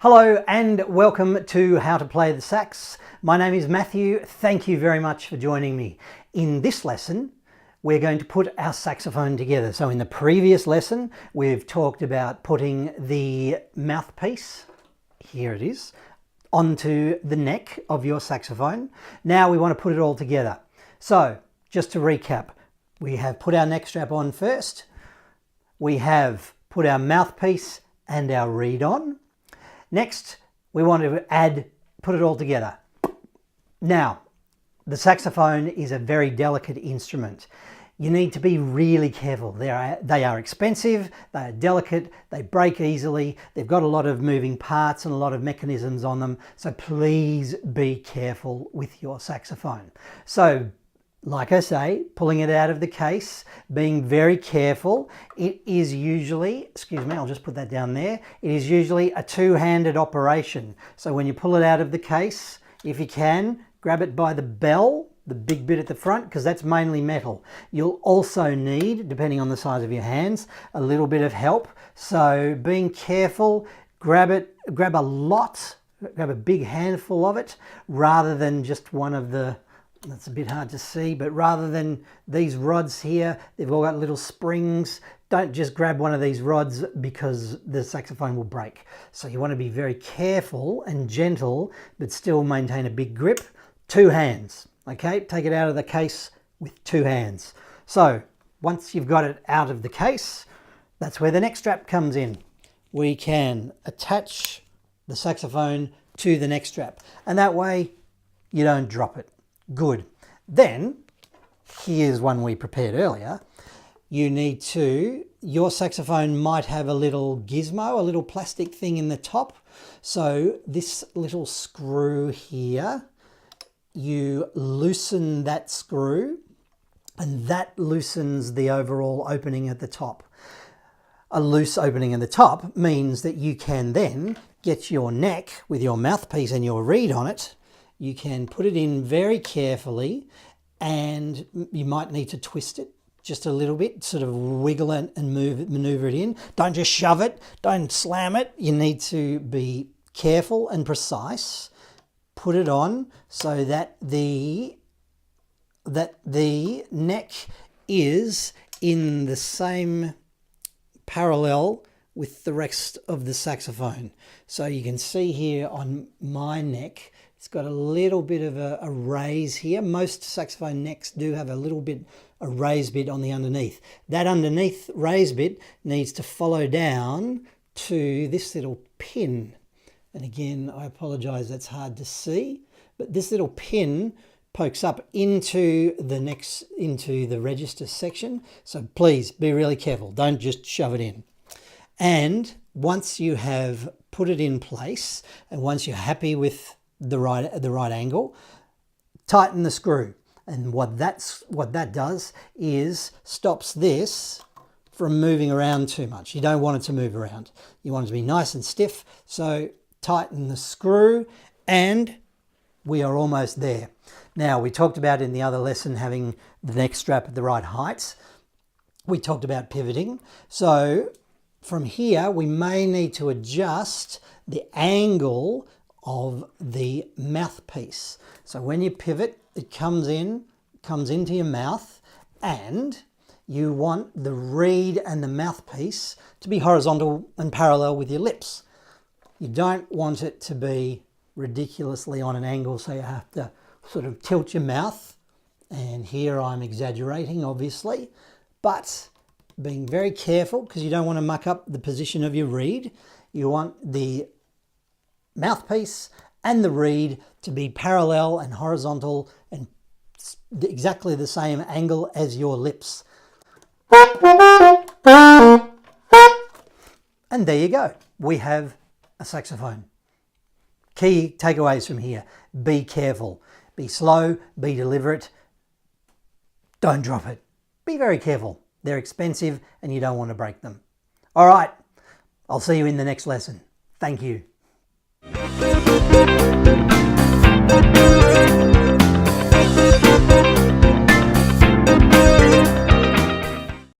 Hello and welcome to How to Play the Sax. My name is Matthew. Thank you very much for joining me. In this lesson, we're going to put our saxophone together. So in the previous lesson, we've talked about putting the mouthpiece, here it is, onto the neck of your saxophone. Now we want to put it all together. So just to recap, we have put our neck strap on first. We have put our mouthpiece and our reed on. Next, we want to put it all together. Now, the saxophone is a very delicate instrument. You need to be really careful. They are expensive, they are delicate, they break easily, they've got a lot of moving parts and a lot of mechanisms on them, so please be careful with your saxophone. So, like I say, pulling it out of the case, being very careful. It is usually, excuse me, I'll just put that down there. It is usually a two-handed operation. So when you pull it out of the case, if you can, grab it by the bell, the big bit at the front, because that's mainly metal. You'll also need, depending on the size of your hands, a little bit of help. So being careful, grab a big handful of it, rather than just one of the, that's a bit hard to see, but rather than these rods here, they've all got little springs. Don't just grab one of these rods because the saxophone will break. So you want to be very careful and gentle, but still maintain a big grip. Two hands, okay? Take it out of the case with two hands. So once you've got it out of the case, that's where the neck strap comes in. We can attach the saxophone to the neck strap, and that way you don't drop it. Good. Then, here's one we prepared earlier. Your saxophone might have a little gizmo, a little plastic thing in the top. So this little screw here, you loosen that screw and that loosens the overall opening at the top. A loose opening at the top means that you can then get your neck with your mouthpiece and your reed on it. You can put it in very carefully, and you might need to twist it just a little bit, sort of wiggle it and maneuver it in. Don't just shove it, don't slam it. You need to be careful and precise. Put it on so that the neck is in the same parallel with the rest of the saxophone. So you can see here on my neck, it's got a little bit of a raise here. Most saxophone necks do have a raised bit on the underneath. That underneath raised bit needs to follow down to this little pin. And again, I apologize, that's hard to see, but this little pin pokes up into the register section. So please be really careful. Don't just shove it in. And once you have put it in place, and once you're happy with the right angle, tighten the screw. And what that does is stops this from moving around too much. You don't want it to move around. You want it to be nice and stiff. So tighten the screw, and we are almost there. Now, we talked about in the other lesson having the neck strap at the right height. We talked about pivoting. So from here, we may need to adjust the angle of the mouthpiece. So when you pivot, it comes into your mouth, and you want the reed and the mouthpiece to be horizontal and parallel with your lips. You don't want it to be ridiculously on an angle, so you have to sort of tilt your mouth. And here I'm exaggerating, obviously, but being very careful because you don't want to muck up the position of your reed. You want the mouthpiece and the reed to be parallel and horizontal and exactly the same angle as your lips. And there you go. We have a saxophone. Key takeaways from here. Be careful. Be slow. Be deliberate. Don't drop it. Be very careful. They're expensive and you don't want to break them. All right. I'll see you in the next lesson. Thank you.